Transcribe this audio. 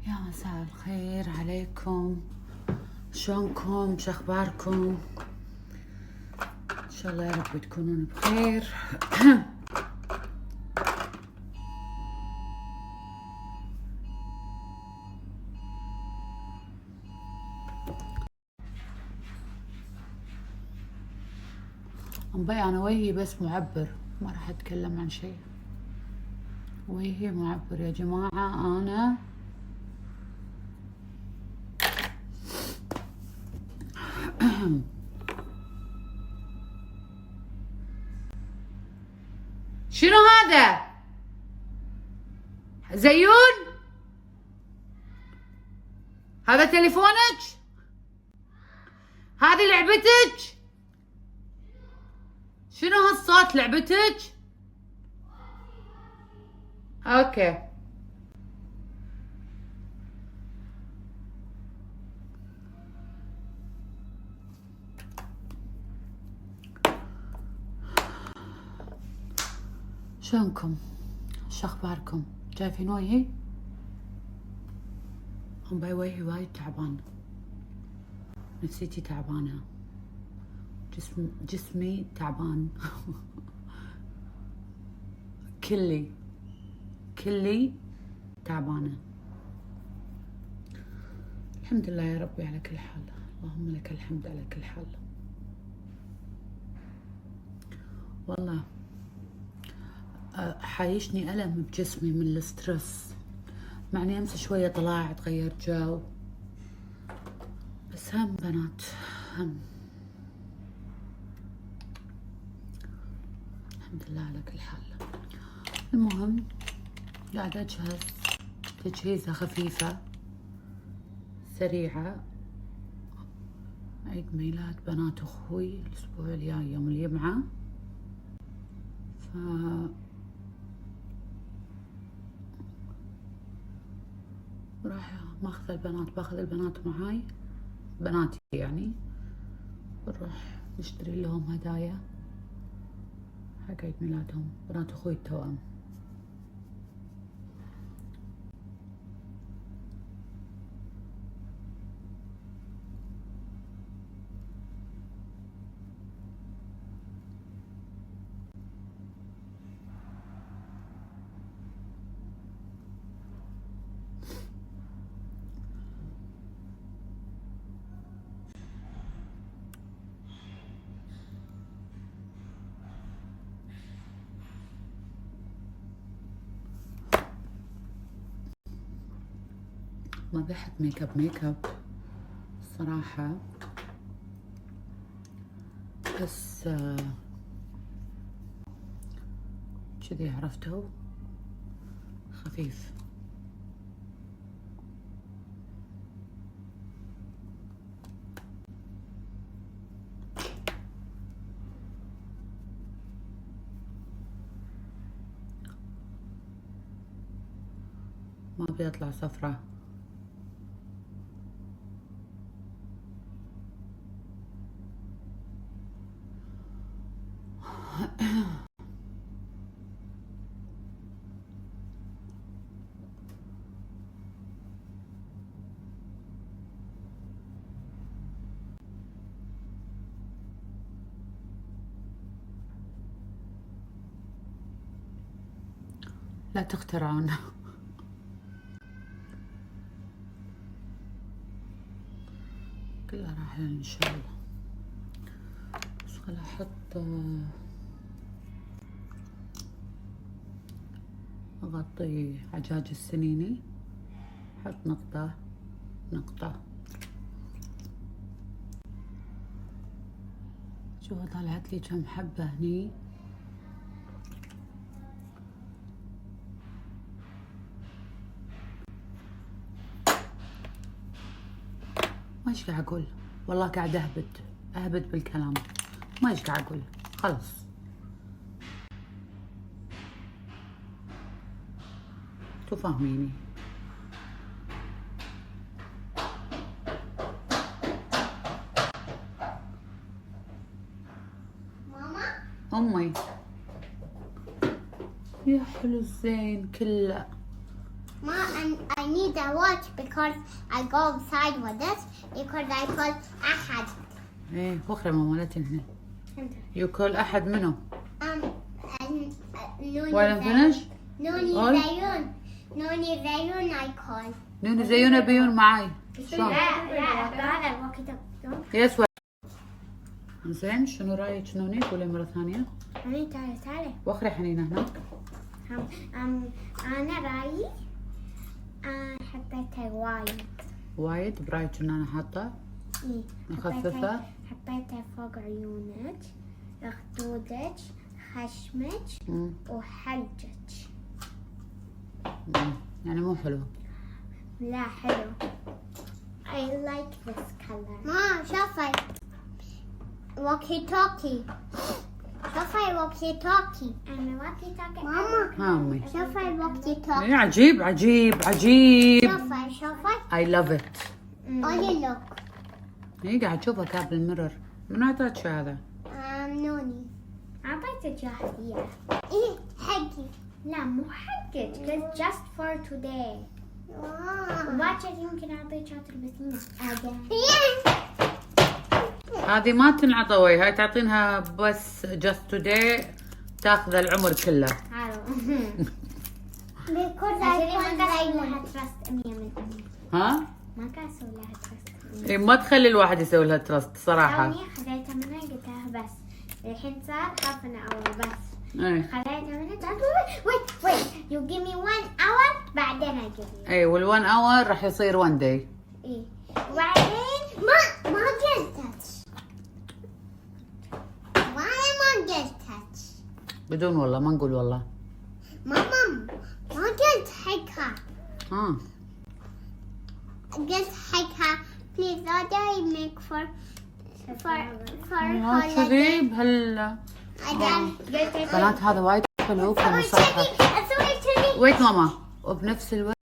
يا مساء الخير عليكم، شلونكم؟ شخباركم؟ ان شاء الله يا رب تكونون بخير. انا وجهي بس معبر، ما راح اتكلم عن شيء. وجهي معبر يا جماعة. انا شنو هذا؟ زيون؟ هذا تليفونك؟ هذه لعبتك؟ شنو هالصوت؟ لعبتك؟ اوكي. شلونكم؟ شخباركم؟ شايفين وجهي؟ وجهي وايد تعبان، نفسيتي تعبانة، جسمي تعبان. كلي تعبانة. الحمد لله يا ربي على كل حال، اللهم لك الحمد على كل حال. والله حايشني ألم بجسمي من السترس، مع اني امس شوية طلعت غيرت جو، بس هم بنات هم. الحمد لله على كل حال. المهم قاعدة اجهز تجهيزة خفيفة سريعة، عيد ميلاد بنات اخوي الاسبوع الجاي يوم الجمعة، راح باخذ البنات معاي، بناتي يعني، بنروح نشتري لهم هدايا حق عيد ميلادهم، بنات اخوي التوأم. ما بحب ميك اب صراحة، بس كذي عرفتوا خفيف. ما بيطلع صفرة. لا تخترعون. كلها راح ان شاء الله. بس خل احط اغطي عجاج السنيني، احط نقطة. شوفوا طلعت لي كم حبة هني. ما ايش قاعد اقول، والله قاعد اهبد بالكلام، ما ايش قاعد اقول، خلص. انتو فاهميني. ماما امي يا حلو الزين كله. ما I need a watch because I go outside with it because I call أحد. ايه وخرة ماما لا تنهي. يقول أحد منه. نوني ولا فينش؟ نوني زيون. نوني زيون I call. نوني زيون بيون معاي. شلون؟ لا هذا الوقت. يس زين شنو رايك نوني؟ قولي مرة ثانية. أنا تعالي. وخري حنينة هناك. أنا رأيي حبيتها وايد. وايد برايك إن أنا حاطة؟ إيه. مخففة؟ حبيتها فوق عيونك، خدودك، خشمك وحلجك. يعني مو حلو. لا حلو. I like this color. ما شوفي walkie talkie. شوفي walkie talkie. أنا walkie talkie. ماما. ها أمي. شوفي walkie talkie. إيه عجيب عجيب عجيب. شوفي. I love it. only look. إيه قاعد أشوفها كاب بالمرر. من أعطاك هذا؟ نوني. أعطيتك هدية. إيه حقي. لا مو حقك. It's just for today. باكر يمكن أعطيك تلبسينه. هذه ما تنعطى وي، هاي تعطينها بس just today تاخذ العمر كله. because I ما لها تراست 100 من 100. ها؟ ما كان أسوي لها تراست. إيه ما تخلي الواحد يسوي لها تراست صراحة. ثانية خذيتها منها قلتها بس. الحين صار خاف أنا أول بس. إيه. خذيتها منها wait you give me 1 hour بعدين I give you. إيه وال1 hour راح يصير 1 day. إيه وبعدين ما قلتك. ما قلتك. بدون والله ما نقول والله. ماما ما قلت حقها. قلت حقها please order make for كذي بهال بنات هذا وايد حلو في المصحف. ويت ماما وبنفس الوقت